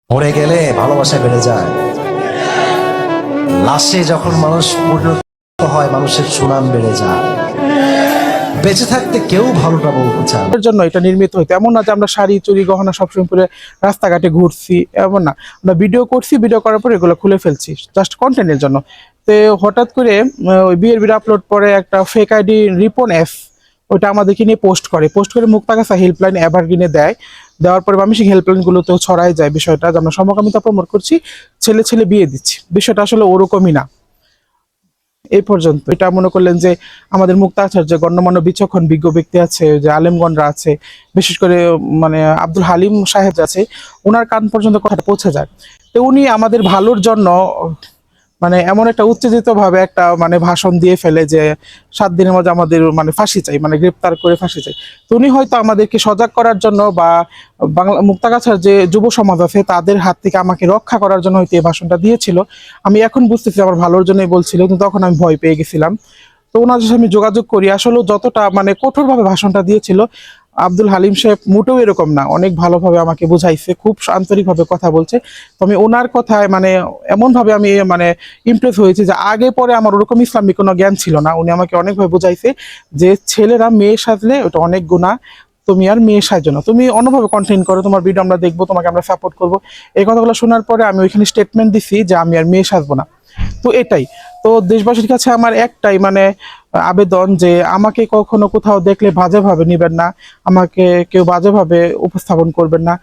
মরে গেলে ভালোবাসা বেড়ে যায়, লাশে যখন মানুষ পরিণত হয় মানুষের সুনাম বেড়ে যায়। বেঁচে থাকতে কেউ ভালোটা বলতে চায় না। এর জন্য এটা নির্মিত হইতো, এমন না যে আমরা শাড়ি চুড়ি গহনা সবসময় পরে রাস্তাঘাটে ঘুরছি, এমন না। আমরা ভিডিও করছি, ভিডিও করার পর এগুলো খুলে ফেলছি জাস্ট কন্টেন্টের জন্য। তো হঠাৎ করে ওই বিয়ের ভিডিও আপলোড পরে একটা ফেক আইডি রিপন এফ, ওইটা আমাদেরকে নিয়ে পোস্ট করে মুক্তাগাছা হেল্পলাইন এভারগ্রিনে দেয়। দেওয়ার পরে মানসিক হেল্পলাইনগুলোতেও ছড়ায় যায় বিষয়টা যে আমরা সমকামিতা প্রমোট করছি, ছেলে ছেলে বিয়ে দিচ্ছি। বিষয়টা আসলে ওরকমই না। এই পর্যন্ত এটা মনে করলেন যে আমাদের মুক্তাগাছার যে গণ্যমান্য বিচক্ষণ বিজ্ঞ ব্যক্তি আছে, যে আলেমগণরা আছে, বিশেষ করে মানে আব্দুল হালিম সাহেব আছে, ওনার কান পর্যন্ত কথাটা পৌঁছে যায়। তো উনি আমাদের ভালোর জন্য মানে এমন একটা উত্তেজিত ভাবে একটা মানে ভাষণ দিয়ে ফেলে যে 7 দিনের মধ্যে আমাদের মানে ফাঁসি চাই, মানে গ্রেপ্তার করে ফাঁসি চাই। তো উনি হয়তো আমাদেরকে সজাগ করার জন্য বা বাংলা মুক্তাগাছার যে যুব সমাজ আছে তাদের হাত থেকে আমাকে রক্ষা করার জন্য হয়তো এই ভাষণটা দিয়েছিল। আমি এখন বুঝতেছি আমার ভালোর জন্যই বলছিল, কিন্তু তখন আমি ভয় পেয়ে গেছিলাম। তো ওনার সাথে আমি যোগাযোগ করি, আসলে যতটা মানে কঠোরভাবে ভাষণটা দিয়েছিল আব্দুল হালিম সাহেব মোটেও এরকম না, অনেক ভালোভাবে আমাকে বুঝাইছে, খুব আন্তরিকভাবে কথা বলছে। তো আমি ওনার কথায় মানে এমন ভাবে আমি মানে ইমপ্রেস হয়েছে যে আগে পরে আমার ওরকম ইসলামিক কোনো জ্ঞান ছিল না। উনি আমাকে অনেকভাবে বুঝাইছে যে ছেলেরা মেয়ে সাজলে ওটা অনেক গুনাহ, তুমি আর মেয়ে সাজো না, তুমি অন্যভাবে কন্টেন্ট করো, তোমার ভিডিও আমরা দেখবো, তোমাকে আমরা সাপোর্ট করবো। এই কথাগুলো শোনার পরে আমি ওইখানে স্টেটমেন্ট দিছি যে আমি আর মেয়ে সাজবো না। তো এটাই। তো দেশবাসীর কাছে আমার একটাই মানে আবেদন যে আমাকে কখনো কোথাও দেখলে বাজেভাবে নিবেন না, আমাকে কেউ বাজেভাবে উপস্থাপন করবেন না।